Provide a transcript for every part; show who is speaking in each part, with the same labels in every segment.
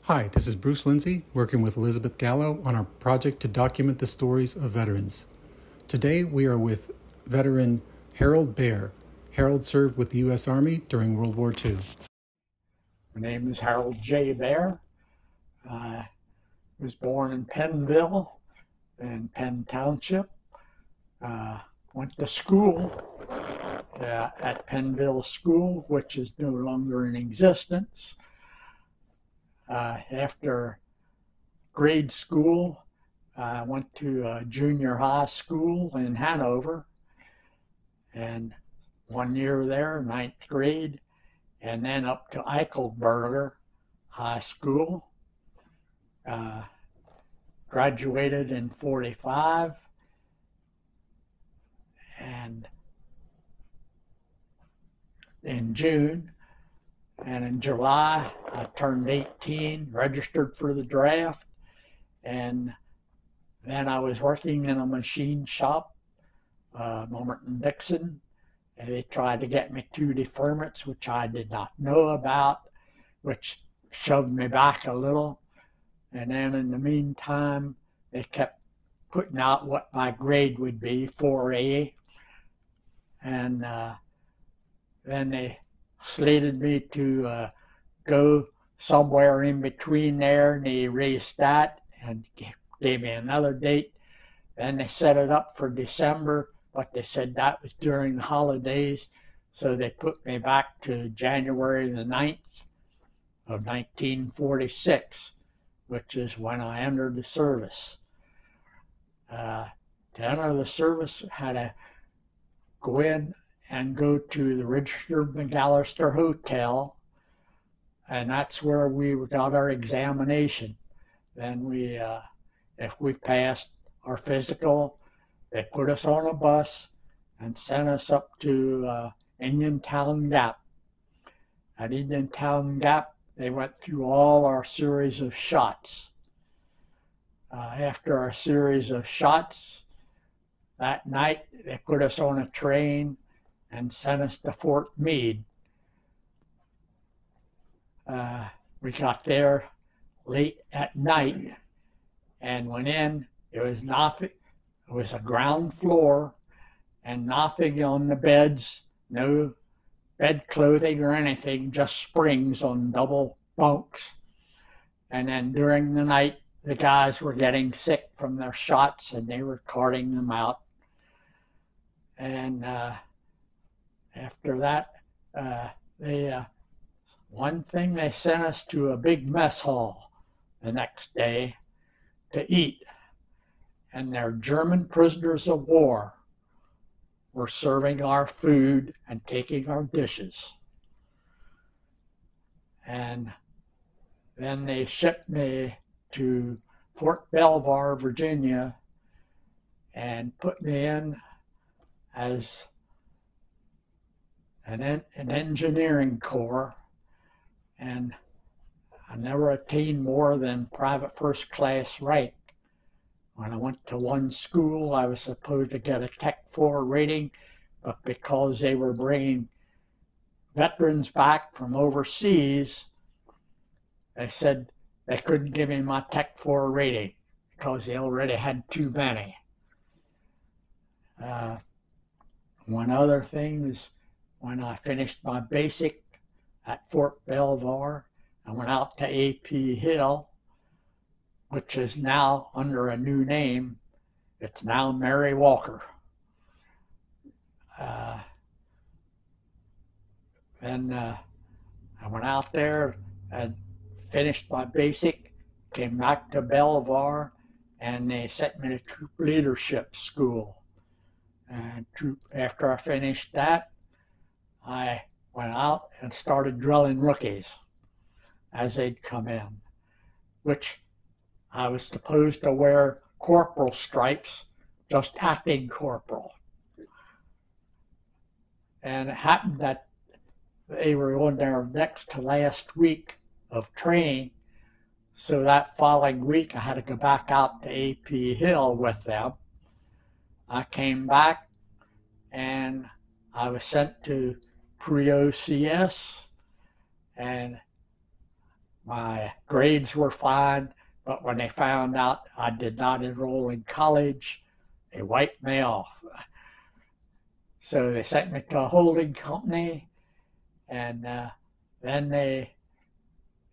Speaker 1: Hi, this is Bruce Lindsay, working with Elizabeth Gallo on our project to document the stories of veterans. Today we are with veteran Harold Bair. Harold served with the U.S. Army during World War II.
Speaker 2: My name is Harold J. Bair. I was born in Pennville in Penn Township. Went to school at Pennville School, which is no longer in existence. After grade school, I went to junior high school in Hanover, and 1 year there, ninth grade, and then up to Eichelberger High School. Graduated in 45, and in June, and in July I turned 18, registered for the draft, and then I was working in a machine shop, Moment & Dixon, and they tried to get me 2 deferments, which I did not know about, which shoved me back a little. And then in the meantime, they kept putting out what my grade would be, 4A, and then they slated me to go somewhere in between there, and they erased that and gave me another date. Then they set it up for December, but they said that was during the holidays, so they put me back to January the 9th of 1946, which is when I entered the service. To enter the service, I had to go in and go to the Richard McAllister Hotel, and that's where we got our examination. Then we, if we passed our physical, they put us on a bus and sent us up to Indiantown Gap. At Indiantown Gap, they went through all our series of shots. After our series of shots, that night they put us on a train and sent us to Fort Meade. We got there late at night and went in. It was nothing. It was a ground floor and nothing on the beds, no bed clothing or anything, just springs on double bunks. And then during the night, the guys were getting sick from their shots and they were carting them out. And after that, one thing, they sent us to a big mess hall the next day to eat. And their German prisoners of war were serving our food and taking our dishes. And then they shipped me to Fort Belvoir, Virginia, and put me in as an engineering corps. And I never attained more than private first class rank. When I went to one school, I was supposed to get a Tech 4 rating, but because they were bringing veterans back from overseas, they said they couldn't give me my Tech 4 rating because they already had too many. One other thing is when I finished my basic at Fort Belvoir, I went out to A.P. Hill, which is now under a new name. It's now Mary Walker. Then I went out there and finished my basic, came back to Belvoir, and they sent me to troop leadership school. And after I finished that, I went out and started drilling rookies as they'd come in, which I was supposed to wear corporal stripes, just acting corporal. And it happened that they were on their next to last week of training, so that following week I had to go back out to A.P. Hill with them. I came back and I was sent to pre-OCS, and My grades were fine, but when they found out I did not enroll in college, they wiped me off. So they sent me to a holding company, and then they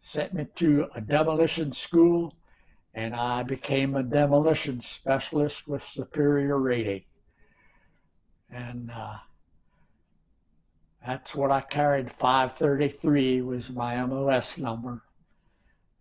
Speaker 2: sent me to a demolition school, and I became a demolition specialist with superior rating. And that's what I carried. 533 was my MOS number,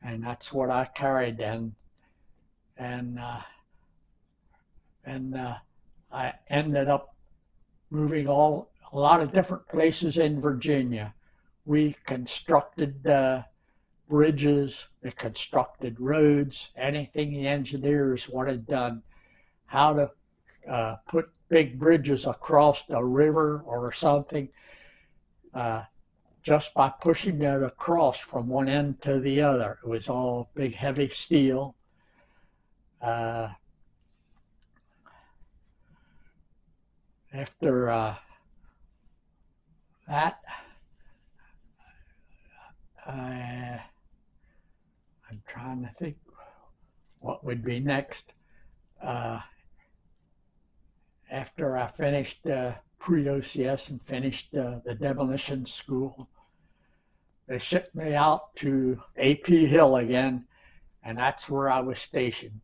Speaker 2: and that's what I carried then. And I ended up moving a lot of different places in Virginia. We constructed bridges, we constructed roads, anything the engineers wanted done. How to put big bridges across a river or something, just by pushing it across from one end to the other. It was all big, heavy steel. After that, I'm trying to think what would be next. After I finished pre-OCS and finished the demolition school, they shipped me out to AP Hill again, and that's where I was stationed.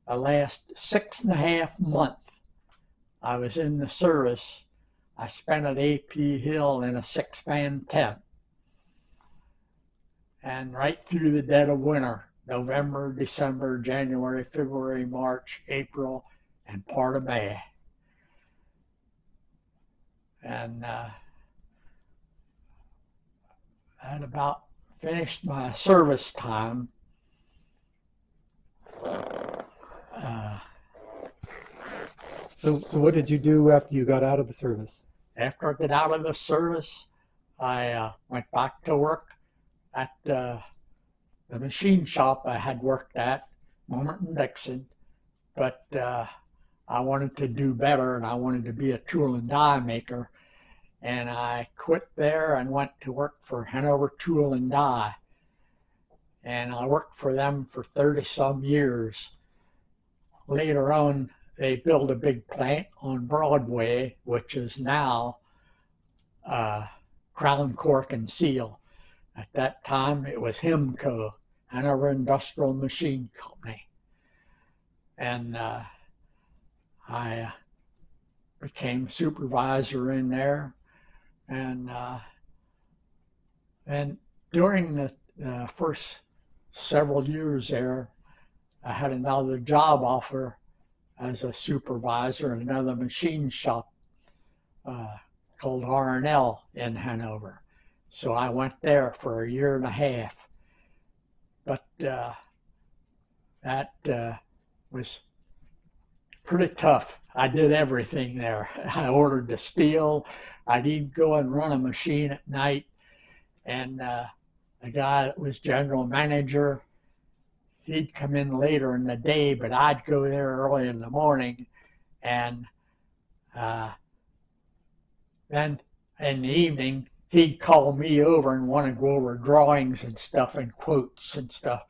Speaker 2: The last 6.5 months I was in the service, I spent at AP Hill in a 6-man tent. And right through the dead of winter, November, December, January, February, March, April, and part of May. And that about finished my service time.
Speaker 1: So what did you do after you got out of the service?
Speaker 2: After I got out of the service, I went back to work at the machine shop I had worked at, Moment and Dixon, but I wanted to do better, and I wanted to be a tool and die maker, and I quit there and went to work for Hanover Tool and Die, and I worked for them for 30-some years. Later on, they built a big plant on Broadway, which is now Crown Cork and Seal. At that time, it was HIMCO, Hanover Industrial Machine Company. And I became supervisor in there. And during the first several years there, I had another job offer as a supervisor in another machine shop called R&L in Hanover. So I went there for 1.5 years. But that was pretty tough. I did everything there. I ordered the steel. I'd even go and run a machine at night. And the guy that was general manager, he'd come in later in the day, but I'd go there early in the morning. And then in the evening, he'd call me over and want to go over drawings and stuff and quotes and stuff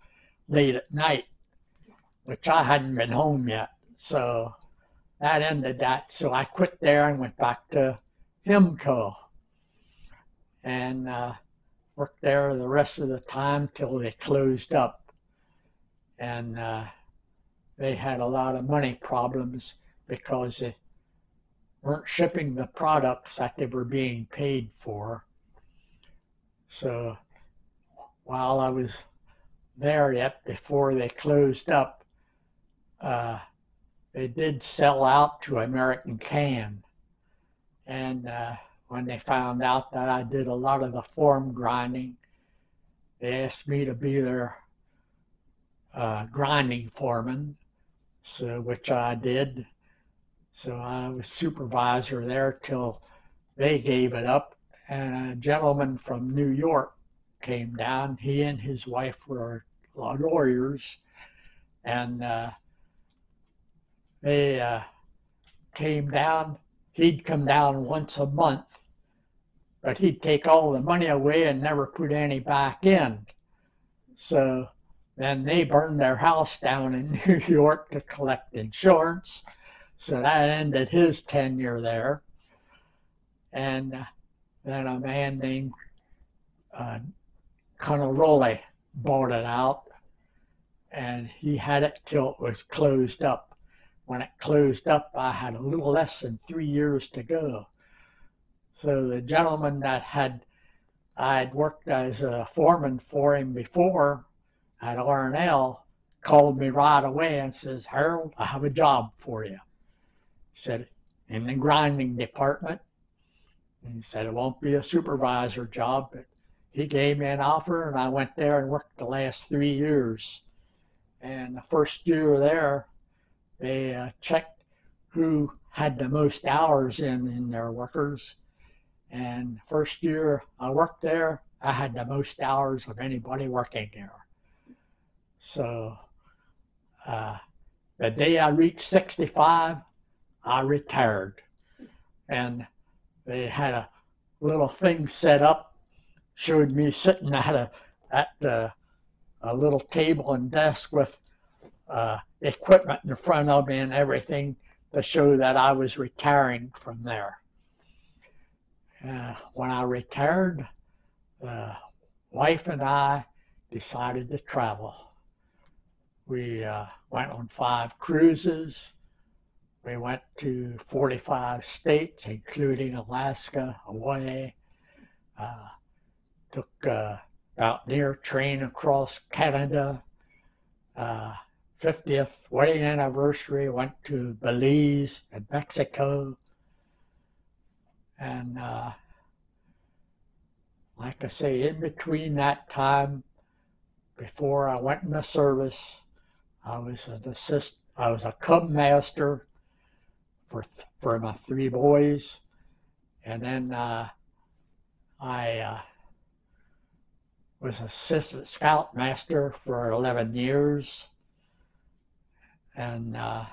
Speaker 2: late at night, which I hadn't been home yet. So that ended that. So I quit there and went back to HIMCO and worked there the rest of the time till they closed up. And they had a lot of money problems because they weren't shipping the products that they were being paid for. So while I was there yet, before they closed up, they did sell out to American Can. And when they found out that I did a lot of the form grinding, they asked me to be their grinding foreman, so which I did. So I was supervisor there till they gave it up, and a gentleman from New York came down. He and his wife were lawyers, and they came down. He'd come down once a month, but he'd take all the money away and never put any back in. So then they burned their house down in New York to collect insurance. So that ended his tenure there. And then a man named uh, Conaroli bought it out, and he had it till it was closed up. When it closed up, I had a little less than 3 years to go. So the gentleman I had worked as a foreman for him before at R&L called me right away and says, "Harold, I have a job for you." He said, "In the grinding department." And he said, "It won't be a supervisor job," but he gave me an offer, and I went there and worked the last 3 years. And the first year there, they checked who had the most hours in their workers. And first year I worked there, I had the most hours of anybody working there. So the day I reached 65, I retired. And they had a little thing set up, showed me sitting at a little table and desk with equipment in front of me and everything to show that I was retiring from there. When I retired, the wife and I decided to travel. We went on 5 cruises. We went to 45 states, including Alaska, Hawaii. Took about near train across Canada. 50th wedding anniversary, went to Belize and Mexico. And like I say, in between that time, before I went in the service, I was a cub master for my 3 boys. And then I was assistant scoutmaster for 11 years. And I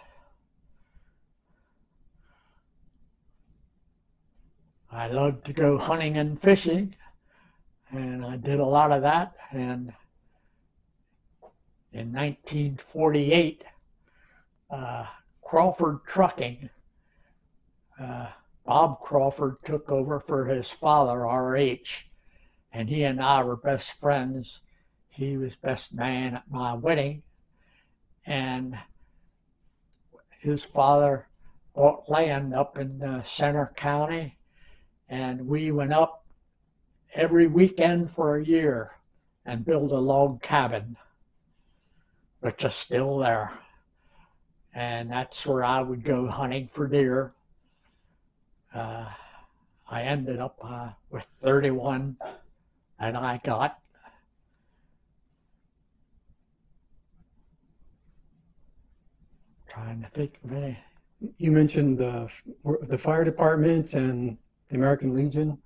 Speaker 2: loved to go hunting and fishing, and I did a lot of that. And in 1948, Crawford Trucking, Bob Crawford took over for his father, R.H., and he and I were best friends. He was best man at my wedding, and his father bought land up in Center County, and we went up every weekend for a year and built a log cabin, which is still there. And that's where I would go hunting for deer. I ended up with 31 that I got. Trying to think of any.
Speaker 1: You mentioned the fire department and the American Legion.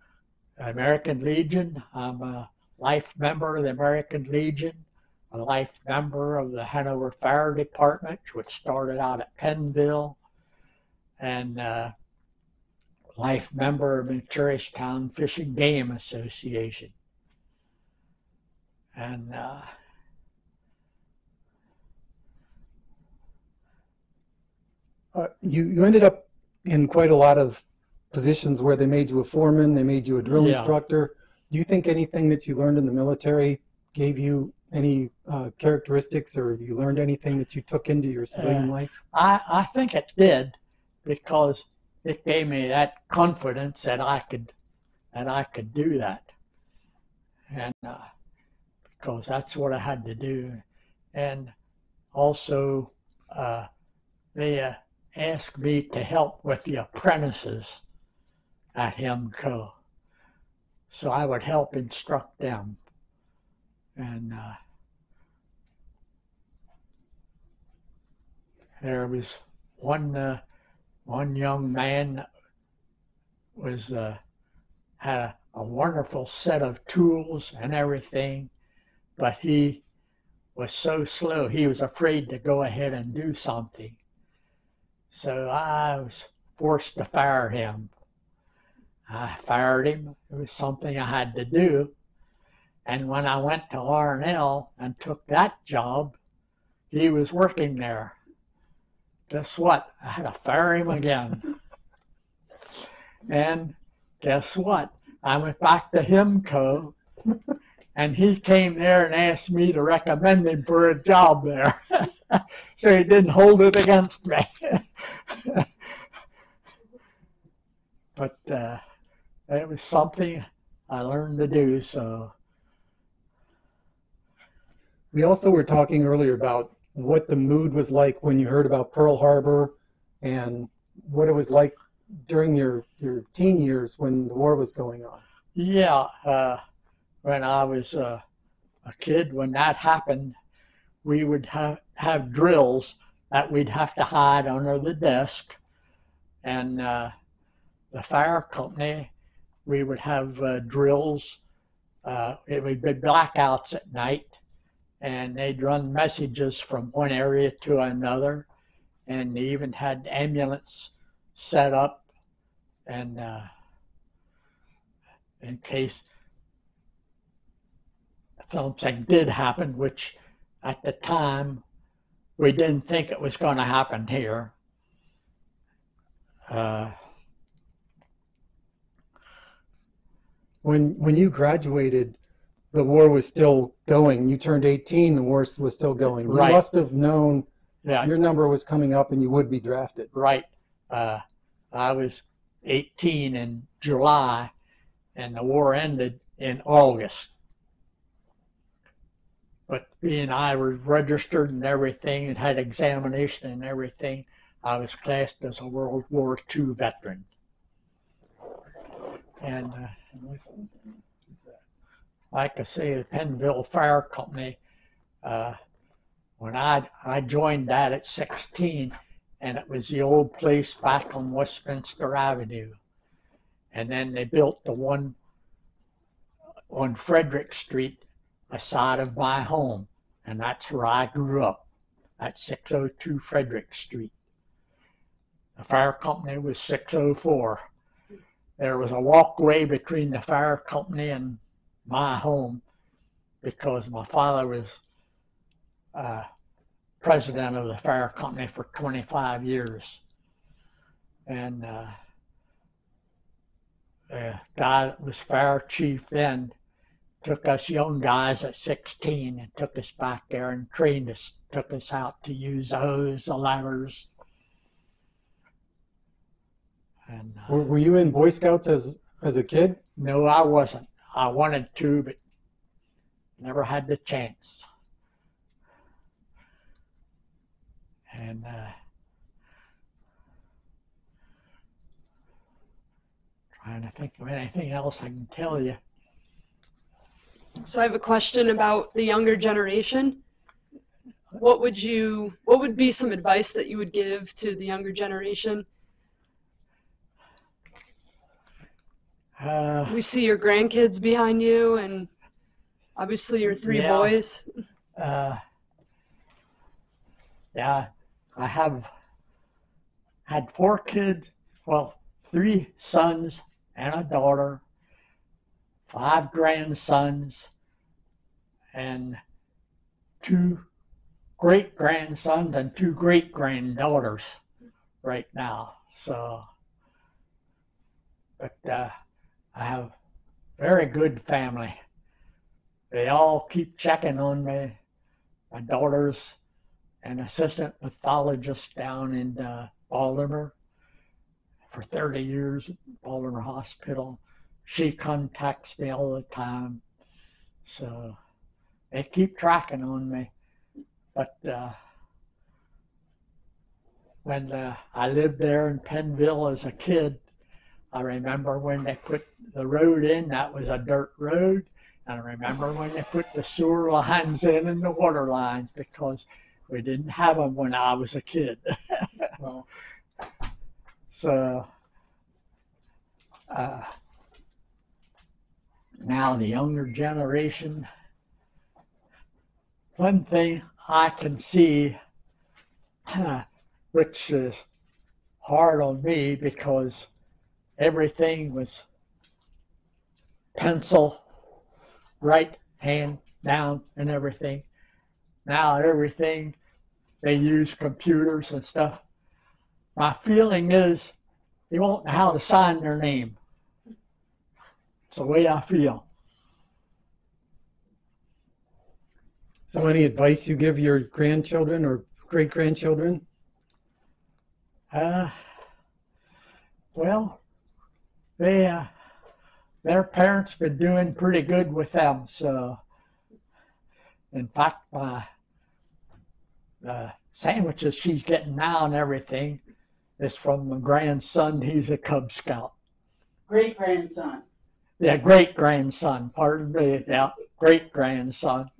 Speaker 2: American Legion. I'm a life member of the American Legion, a life member of the Hanover Fire Department, which started out at Pennville, and life member of the Cherishtown Fish and Game Association. And
Speaker 1: you ended up in quite a lot of positions where they made you a foreman, they made you a drill instructor. Do you think anything that you learned in the military gave you any characteristics, or you learned anything that you took into your civilian life?
Speaker 2: I think it did, because it gave me that confidence that I could do that, and because that's what I had to do. And also they asked me to help with the apprentices at HEMCO, so I would help instruct them. And there was one young man was had a wonderful set of tools and everything, but he was so slow, he was afraid to go ahead and do something. So I was forced to fire him. I fired him. It was something I had to do. And when I went to R&L and took that job, he was working there. Guess what? I had to fire him again. And guess what? I went back to HIMCO, and he came there and asked me to recommend him for a job there. So he didn't hold it against me. But it was something I learned to do, so.
Speaker 1: We also were talking earlier about what the mood was like when you heard about Pearl Harbor and what it was like during your teen years when the war was going on.
Speaker 2: Yeah, when I was a kid, when that happened, we would have drills that we'd have to hide under the desk. And the fire company, we would have drills. It would be blackouts at night, and they'd run messages from one area to another. And they even had ambulance set up, and in case something did happen, which at the time we didn't think it was going to happen here.
Speaker 1: When you graduated, the war was still going. You turned 18, the war was still going. You
Speaker 2: Right.
Speaker 1: must have known
Speaker 2: Yeah,
Speaker 1: your number was coming up and you would be drafted.
Speaker 2: right. I was 18 in July, and the war ended in August. But being I was registered and everything and had examination and everything, I was classed as a World War II veteran. And like I say, the Pennville Fire Company, when I joined that at 16, and it was the old place back on Westminster Avenue. And then they built the one on Frederick Street, aside of my home, and that's where I grew up, at 602 Frederick Street. The fire company was 604. There was a walkway between the fire company and my home because my father was president of the fire company for 25 years. And the guy that was fire chief then took us young guys at 16 and took us back there and trained us, took us out to use the hose, the levers. And
Speaker 1: Were you in Boy Scouts as a kid?
Speaker 2: no, I wasn't. I wanted to, but never had the chance. And trying to think of anything else I can tell you.
Speaker 3: So I have a question about the younger generation. What would be some advice that you would give to the younger generation? We see your grandkids behind you, and obviously your three
Speaker 2: Yeah.
Speaker 3: boys.
Speaker 2: Yeah, I have had 4 kids, well, 3 sons and a daughter, 5 grandsons, and 2 great-grandsons and 2 great-granddaughters right now. So, but I have a very good family. They all keep checking on me. My daughter's an assistant pathologist down in Baltimore for 30 years at Baltimore Hospital. She contacts me all the time. So they keep tracking on me. But when I lived there in Pennville as a kid, I remember when they put the road in, that was a dirt road. And I remember when they put the sewer lines in and the water lines, because we didn't have them when I was a kid.
Speaker 1: Well,
Speaker 2: So now the younger generation, one thing I can see, which is hard on me because everything was pencil, right hand down and everything. Now everything, they use computers and stuff. My feeling is they won't know how to sign their name. It's the way I feel.
Speaker 1: So any advice you give your grandchildren or great-grandchildren?
Speaker 2: Well, their parents been doing pretty good with them. So, in fact, the sandwiches she's getting now and everything is from my grandson. He's a Cub Scout.
Speaker 4: Great-grandson.
Speaker 2: Yeah, great-grandson. Pardon me. Yeah, great-grandson.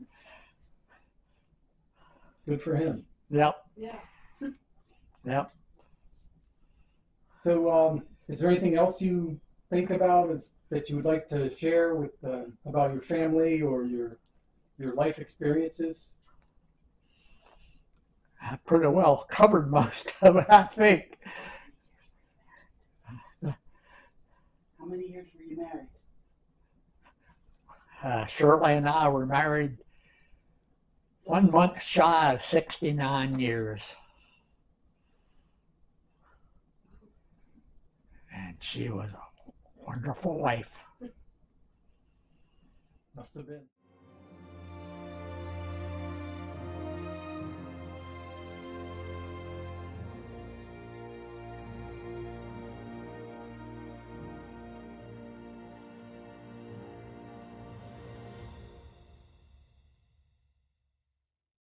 Speaker 1: Good for him.
Speaker 2: Yep.
Speaker 3: Yeah.
Speaker 2: Yep.
Speaker 1: So is there anything else you think about that you would like to share with about your family or your life experiences?
Speaker 2: I pretty well covered most of it, I think.
Speaker 4: How many years were you married?
Speaker 2: Shirley and I were married 1 month shy of 69 years. And she was a wonderful wife.
Speaker 1: Must have been.